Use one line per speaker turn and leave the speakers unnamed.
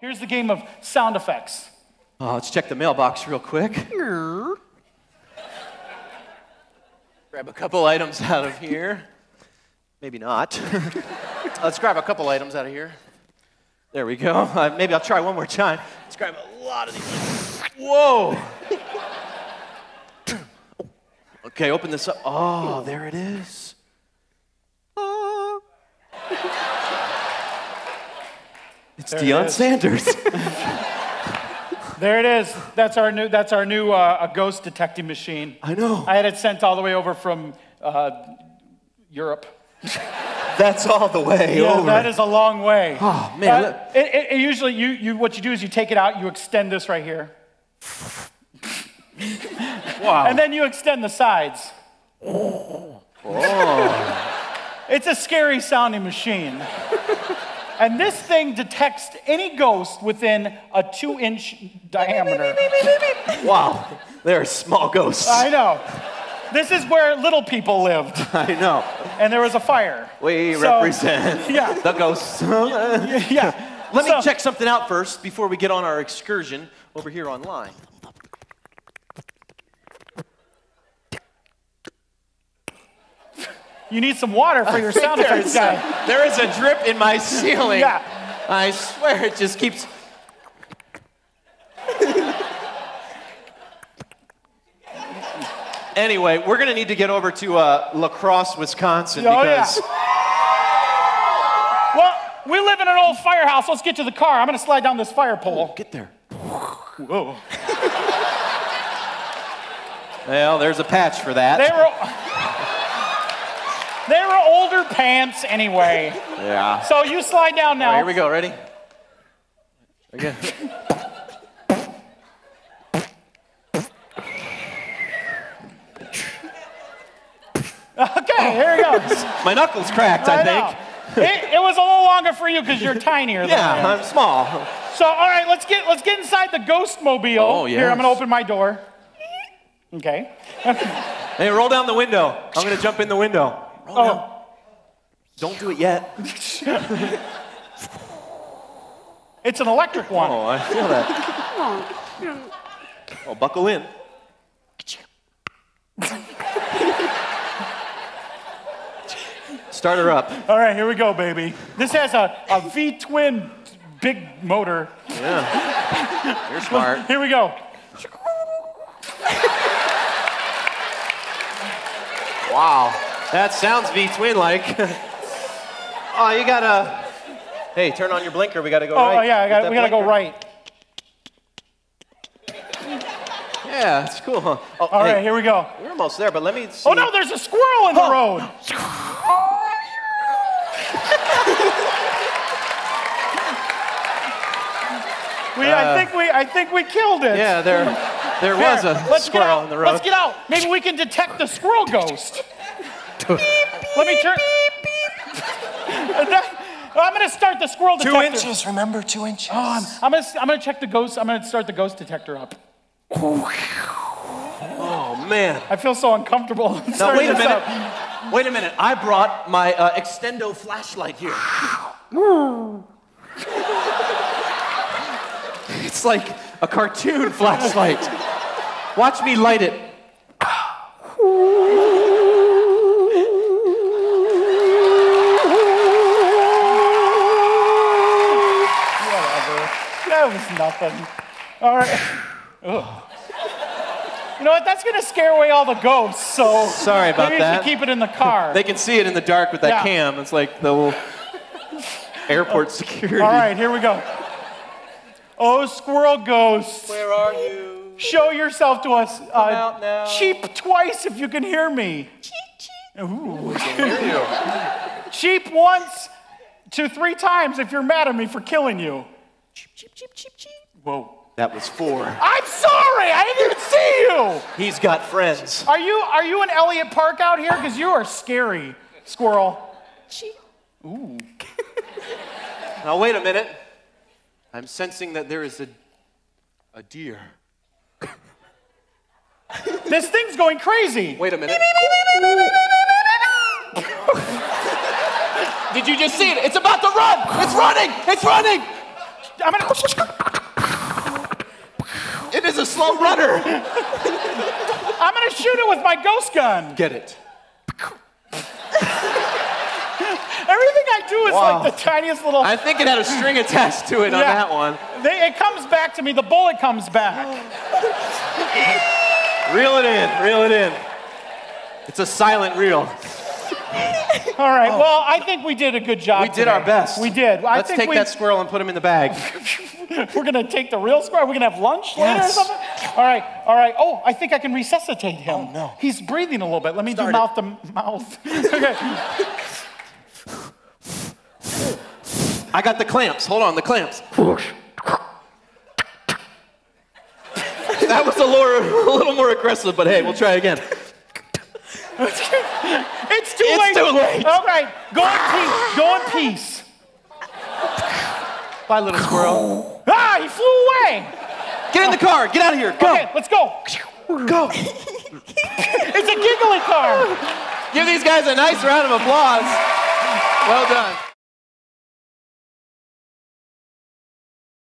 Here's the game of sound effects.
Let's check the mailbox real quick. Grab a couple items out of here. Maybe not. Let's grab a couple items out of here. There we go. Maybe I'll try one more time. Let's grab a lot of these. Whoa. Okay, open this up. Oh, there it is. It's Deion Sanders.
There it is. That's our new ghost detecting machine.
I know.
I had it sent all the way over from Europe.
That's all the way over.
That is a long way.
Oh man.
It usually what you do is you take it out, you extend this right here.
Wow.
And then you extend the sides.
Oh.
It's a scary sounding machine. And this thing detects any ghost within a 2-inch diameter.
Wow, they're small ghosts.
I know. This is where little people lived.
I know.
And there was a fire.
We represent the ghosts.
Yeah.
Let me check something out first before we get on our excursion over here online.
You need some water for your sound effects guy.
There is a drip in my ceiling.
Yeah.
I swear it just keeps... Anyway, we're going to need to get over to La Crosse, Wisconsin because...
Well, we live in an old firehouse. Let's get to the car. I'm going to slide down this fire pole.
Get there.
Whoa.
Well, there's a patch for that.
They were older pants anyway.
Yeah.
So you slide down now.
All right, here we go. Ready? Okay.
Okay, here he goes.
My knuckles cracked, I think.
It was a little longer for you because you're tinier than I am.
I'm small.
So, all right, let's get inside the ghost mobile.
Oh, yes.
Here, I'm going to open my door. Okay.
Hey, roll down the window. I'm going to jump in the window. Roll down. Don't do it yet.
It's an electric one.
Oh, I feel that. Oh, buckle in. Start her up.
All right, here we go, baby. This has a V-twin big motor.
Yeah. You're smart.
Here we go.
Wow. That sounds V-twin-like. Oh, you gotta... Hey, turn on your blinker. We gotta go right.
Oh, yeah, we gotta go right.
Yeah, it's cool. Huh? Oh,
All right, here we go.
We're almost there, but let me see.
Oh, no, there's a squirrel in the road. I think we killed it.
Yeah, there was a squirrel in the road.
Let's get out. Maybe we can detect the squirrel ghost. Let me turn. I'm going to start the squirrel detector.
2 inches, remember, 2 inches.
Oh, I'm going to check the ghost. I'm going to start the ghost detector up.
Oh, man.
I feel so uncomfortable.
Now, wait a minute. Wait a minute. I brought my extendo flashlight here. It's like a cartoon flashlight. Watch me light it.
That was nothing. All right. Ugh. You know what? That's going to scare away all the ghosts, so...
Sorry about
maybe
that.
you should keep it in the car.
They can see it in the dark with that cam. It's like the little airport security.
All right, here we go. Oh, squirrel ghost.
Where are you?
Show yourself to us.
Come out now.
Cheep twice if you can hear me.
Cheep, cheep.
Ooh.
I can hear you.
Cheep once to 3 times if you're mad at me for killing you.
Cheep, cheep, cheep, cheep, cheep.
Whoa.
That was 4.
I'm sorry, I didn't even see you.
He's got friends.
Are you in Elliott Park out here? Because you are scary, squirrel.
Cheep.
Ooh.
Now wait a minute. I'm sensing that there is a deer.
This thing's going crazy.
Wait a minute. Did you just see it? It's about to run. It's running. It's running. It is a slow runner.
I'm gonna shoot it with my ghost gun.
Get it.
Everything I do is
Wow.
like the tiniest little.
I think it had a string attached to it on that one.
It comes back to me. The bullet comes back.
Reel it in, reel it in. It's a silent reel.
All right. Well, I think we did a good job.
We did our best.
We did.
Let's take that squirrel and put him in the bag.
We're gonna take the real squirrel. We're gonna have lunch later or something. All right. All right. Oh, I think I can resuscitate him.
Oh, no.
He's breathing a little bit. Let me do
Start
mouth to mouth. Okay.
I got the clamps. Hold on, the clamps. That was a little more aggressive, but hey, we'll try again.
It's too late.
It's too late.
All right. Go in peace. Go in peace.
Bye, little squirrel.
Ah, he flew away.
Get in the car. Get out of here. Go.
Okay, let's go.
Go.
It's a giggly car.
Give these guys a nice round of applause. Well done.